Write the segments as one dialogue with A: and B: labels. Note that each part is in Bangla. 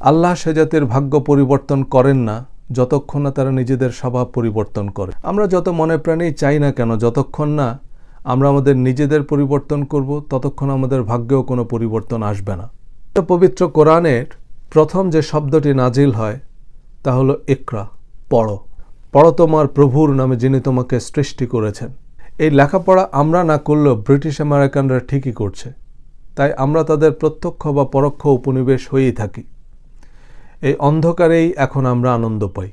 A: আল্লাহ সে জাতির ভাগ্য পরিবর্তন করেন না যতক্ষণ না তারা নিজেদের স্বভাব পরিবর্তন করে। আমরা যত মনে প্রাণেই চাই না কেন, যতক্ষণ না আমরা আমাদের নিজেদের পরিবর্তন করব ততক্ষণ আমাদের ভাগ্যেও কোনো পরিবর্তন আসবে না। পবিত্র কোরআনের প্রথম যে শব্দটি নাজিল হয় তা হলো ইকরা, পড়ো। পড়ো তোমার প্রভুর নামে যিনি তোমাকে সৃষ্টি করেছেন। এই লেখাপড়া আমরা না করলেও ব্রিটিশ আমেরিকানরা ঠিকই করছে, তাই আমরা তাদের প্রত্যক্ষ বা পরোক্ষ উপনিবেশ হয়েই থাকি। এই অন্ধকারেই এখন আমরা আনন্দ পাই।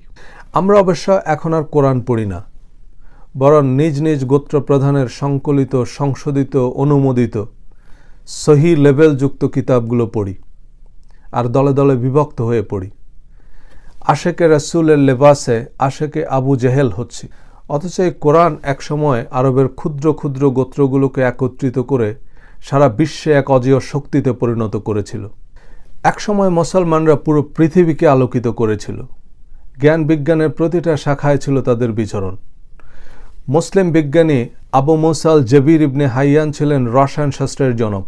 A: আমরা অবশ্য এখন আর কোরআন পড়ি না, বরং নিজ নিজ গোত্র প্রধানের সংকলিত, সংশোধিত, অনুমোদিত সহি লেভেলযুক্ত কিতাবগুলো পড়ি আর দলে দলে বিভক্ত হয়ে পড়ি। আশেকে রাসূলের লেবাসে আশেকে আবু জেহেল হচ্ছি। অথচ এই কোরআন একসময় আরবের ক্ষুদ্র ক্ষুদ্র গোত্রগুলোকে একত্রিত করে সারা বিশ্বে এক অজেয় শক্তিতে পরিণত করেছিল। একসময় মুসলমানরা পুরো পৃথিবীকে আলোকিত করেছিল। জ্ঞান বিজ্ঞানের প্রতিটা শাখায় ছিল তাদের বিচরণ। মুসলিম বিজ্ঞানী আবু মুসা আল জাবির ইবনে হাইয়ান ছিলেন রসায়ন শাস্ত্রের জনক।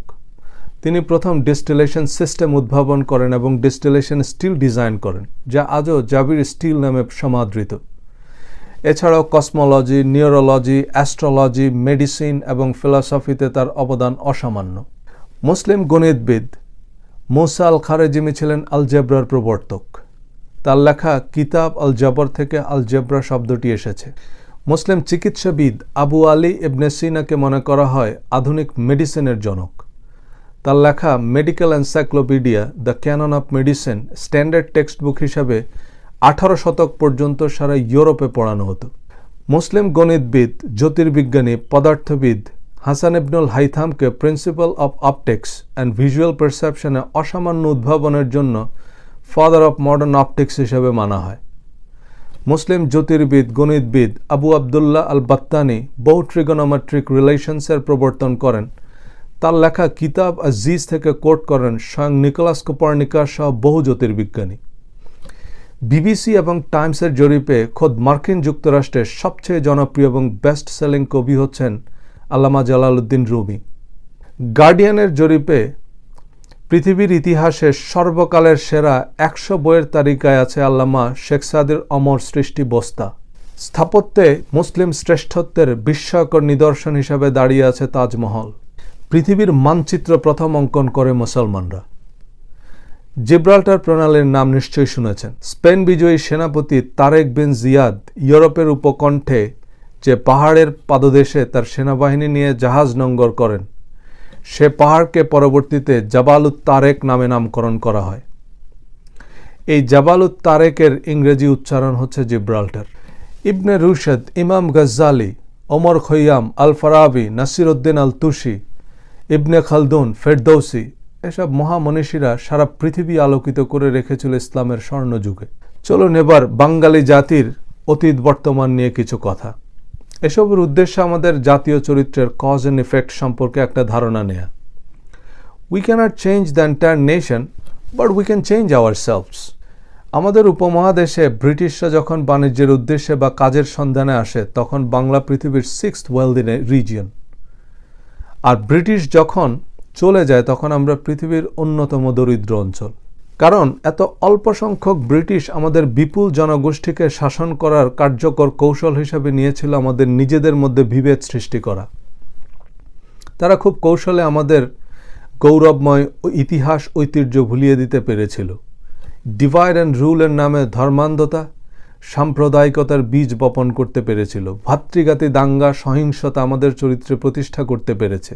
A: তিনি প্রথম ডিস্টিলেশন সিস্টেম উদ্ভাবন করেন এবং ডিস্টিলেশন স্টিল ডিজাইন করেন, যা আজও জাবির স্টিল নামে সমাদৃত। এছাড়াও কসমোলজি, নিউরোলজি, অ্যাস্ট্রোলজি, মেডিসিন এবং ফিলসফিতে তার অবদান অসামান্য। মুসলিম গণিতবিদ মুসা আল খারেজিমি ছিলেন আলজেব্রার প্রবর্তক। তার লেখা কিতাব আল জাবর থেকে আলজেব্রা শব্দটি এসেছে। মুসলিম চিকিৎসাবিদ আবু আলী ইবনে সিনাকে মনে করা হয় আধুনিক মেডিসিনের জনক। তার লেখা medical encyclopedia the Canon of Medicine standard text book হিসাবে 18 শতক পর্যন্ত সারা ইউরোপে পড়ানো হতো। মুসলিম গণিতবিদ, জ্যোতির্বিজ্ঞানী, পদার্থবিদ হাসান ইবনুল হাইথামকে principle of optics and visual পারসেপশনে অসামান্য উদ্ভাবনের জন্য ফাদার অফ মডার্ন অপটিক্স হিসেবে মানা হয়। মুসলিম জ্যোতির্বিদ, গণিতবিদ আবু আবদুল্লাহ আল বাত্তানি বহু ট্রিগোনোমেট্রিক রিলেশনসের প্রবর্তন করেন। তার লেখা কিতাব আজিজ থেকে কোট করেন স্বয়ং নিকোলাস কোপার্নিকাস সহ বহু জ্যোতির্বিজ্ঞানী। বিবিসি এবং টাইমসের জরিপে খোদ মার্কিন যুক্তরাষ্ট্রের সবচেয়ে জনপ্রিয় এবং বেস্ট সেলিং কবি হচ্ছেন আল্লামা জালালউদ্দিন রুমি। গার্ডিয়ানের জরিপে পৃথিবীর ইতিহাসে সর্বকালের সেরা 100 বইয়ের তালিকায় আছে আল্লামা শেখ সাদির অমর সৃষ্টি বস্তা। স্থাপত্যে মুসলিম শ্রেষ্ঠত্বের বিস্ময়কর নিদর্শন হিসাবে দাঁড়িয়ে আছে তাজমহল। পৃথিবীর মানচিত্র প্রথম অঙ্কন করে মুসলমানরা। জিব্রাল্টার প্রণালীর নাম নিশ্চয়ই শুনেছেন। স্পেন বিজয়ী সেনাপতি তারেক বিন জিয়াদ ইউরোপের উপকণ্ঠে যে পাহাড়ের পাদদেশে তার সেনাবাহিনী নিয়ে জাহাজ নোঙ্গর করেন, সে পাহাড়কে পরবর্তীতে জাবালুত তারেক নামে নামকরণ করা হয়। এই জাবালুত তারেকের ইংরেজি উচ্চারণ হচ্ছে জিব্রাল্টার। ইবনে রুশদ, ইমাম গজ্জালি, ওমর খৈয়াম, আল ফারাবি, নাসিরউদ্দিন আল তুসি, ইবনে খালদুন, ফেরদৌসি এসব মহামনীষীরা সারা পৃথিবী আলোকিত করে রেখেছিল ইসলামের স্বর্ণযুগে। চলুন এবার বাঙালি জাতির অতীত বর্তমান নিয়ে কিছু কথা। এসবের উদ্দেশ্য আমাদের জাতীয় চরিত্রের কজ অ্যান্ড ইফেক্ট সম্পর্কে একটা ধারণা নেয়া। We cannot change the entire nation, but we can change ourselves. আমাদের উপমহাদেশে ব্রিটিশরা যখন বাণিজ্যের উদ্দেশ্যে বা কাজের সন্ধানে আসে, তখন বাংলা পৃথিবীর 6th ওয়েলদি রিজিয়ন। আর ব্রিটিশ যখন চলে যায়, তখন আমরা পৃথিবীর অন্যতম দরিদ্র অঞ্চল। কারণ এত অল্প সংখ্যক ব্রিটিশ আমাদের বিপুল জনগোষ্ঠীকে শাসন করার কার্যকর কৌশল হিসাবে নিয়েছিল আমাদের নিজেদের মধ্যে বিভেদ সৃষ্টি করা। তারা খুব কৌশলে আমাদের গৌরবময় ইতিহাস ঐতিহ্য ভুলিয়ে দিতে পেরেছিল। ডিভাইড অ্যান্ড রুলের নামে ধর্মান্ধতা, সাম্প্রদায়িকতার বীজ বপন করতে পেরেছিল। ভাতৃঘাতী দাঙ্গা, সহিংসতা আমাদের চরিত্রে প্রতিষ্ঠা করতে পেরেছে।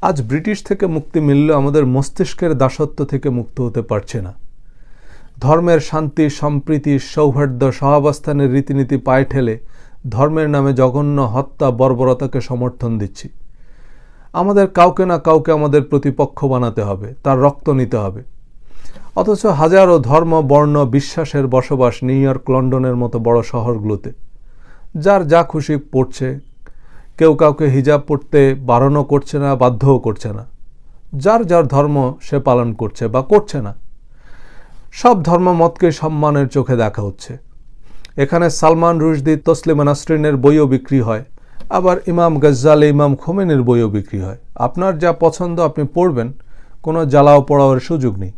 A: আজ ব্রিটিশ থেকে মুক্তি মিললেও আমাদের মস্তিষ্কের দাসত্ব থেকে মুক্ত হতে পারছে না। ধর্মের শান্তি, সম্প্রীতি, সৌহার্দ্য, সহাবস্থানের রীতিনীতি পায়ে ঠেলে ধর্মের নামে জঘন্য হত্যা, বর্বরতাকে সমর্থন দিচ্ছি। আমাদের কাউকে না কাউকে আমাদের প্রতিপক্ষ বানাতে হবে, তার রক্ত নিতে হবে। অথচ হাজারো ধর্ম, বর্ণ, বিশ্বাসের বসবাস নিউ ইয়র্ক, লন্ডনের মতো বড় শহরগুলোতে। যার যা খুশি পড়ছে, কেউ কাউকে হিজাব পড়তে বারণও করছে না, বাধ্যও করছে না। যার যার ধর্ম সে পালন করছে বা করছে না। সব ধর্মমতকে সম্মানের চোখে দেখা হচ্ছে। এখানে সালমান রুশদি, তসলিমা নাসরিনের বইও বিক্রি হয়, আবার ইমাম গজ্জালি, ইমাম খোমেনির বইও বিক্রি হয়। আপনার যা পছন্দ আপনি পড়বেন, কোনো জ্বালাও পড়াওয়ার সুযোগ নেই।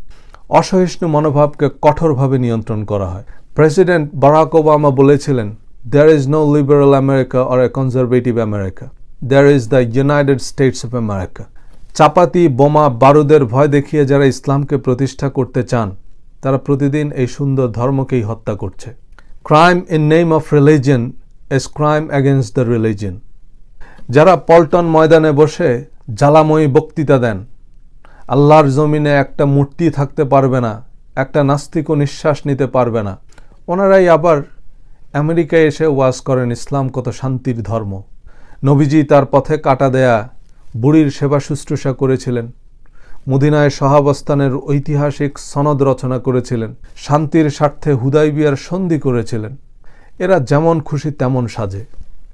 A: অসহিষ্ণু মনোভাবকে কঠোরভাবে নিয়ন্ত্রণ করা হয়। প্রেসিডেন্ট বারাক ওবামা বলেছিলেন, "There is no liberal America or a conservative America. There is the United States of America." চাপাতি, বোমা, বারুদের ভয় দেখিয়ে যারা ইসলামকে প্রতিষ্ঠা করতে চান, তারা প্রতিদিন এই সুন্দর ধর্মকেই হত্যা করছে। Crime in name of religion is crime against the religion. যারা পল্টন ময়দানে বসে জ্বালাময়ী বক্তৃতা দেন, আল্লাহর জমিনে একটা মূর্তি থাকতে পারবে না, একটা নাস্তিকও নিঃশ্বাস নিতে পারবে না, ওনারাই আবার আমেরিকায় এসে ওয়াজ করেন ইসলাম কত শান্তির ধর্ম। নবীজি তার পথে কাটা দেয়া বুড়ির সেবা শুশ্রূষা করেছিলেন, মদিনায় সহাবস্থানের ঐতিহাসিক সনদ রচনা করেছিলেন, শান্তির স্বার্থে হুদাইবিয়ার সন্ধি করেছিলেন। এরা যেমন খুশি তেমন সাজে।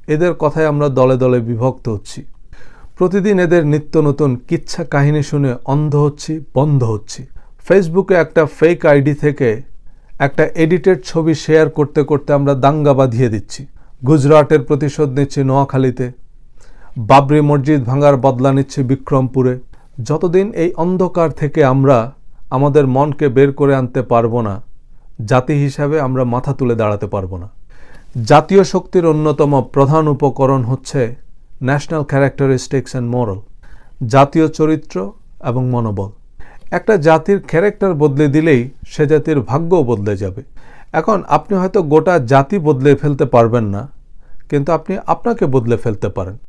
A: এদের কথায় আমরা দলে দলে বিভক্ত হচ্ছি। প্রতিদিন এদের নিত্য নতুন কিচ্ছা কাহিনী শুনে অন্ধ হচ্ছি, বন্ধ হচ্ছি। ফেসবুকে একটা ফেক আইডি থেকে একটা এডিটেড ছবি শেয়ার করতে করতে আমরা দাঙ্গা বাঁধিয়ে দিচ্ছি। গুজরাটের প্রতিশোধ নিচ্ছি নোয়াখালীতে, বাবরি মসজিদ ভাঙার বদলা নিচ্ছি বিক্রমপুরে। যতদিন এই অন্ধকার থেকে আমরা আমাদের মনকে বের করে আনতে পারবো না, জাতি হিসাবে আমরা মাথা তুলে দাঁড়াতে পারবো না। জাতীয় শক্তির অন্যতম প্রধান উপকরণ হচ্ছে ন্যাশনাল ক্যারেক্টারিস্টিক্স অ্যান্ড মোরাল, জাতীয় চরিত্র এবং মনোবল। একটা জাতির ক্যারেক্টার বদলে দিলেই সে জাতির ভাগ্যও বদলে যাবে। এখন আপনি হয়তো গোটা জাতি বদলে ফেলতে পারবেন না, কিন্তু আপনি আপনাকে বদলে ফেলতে পারেন।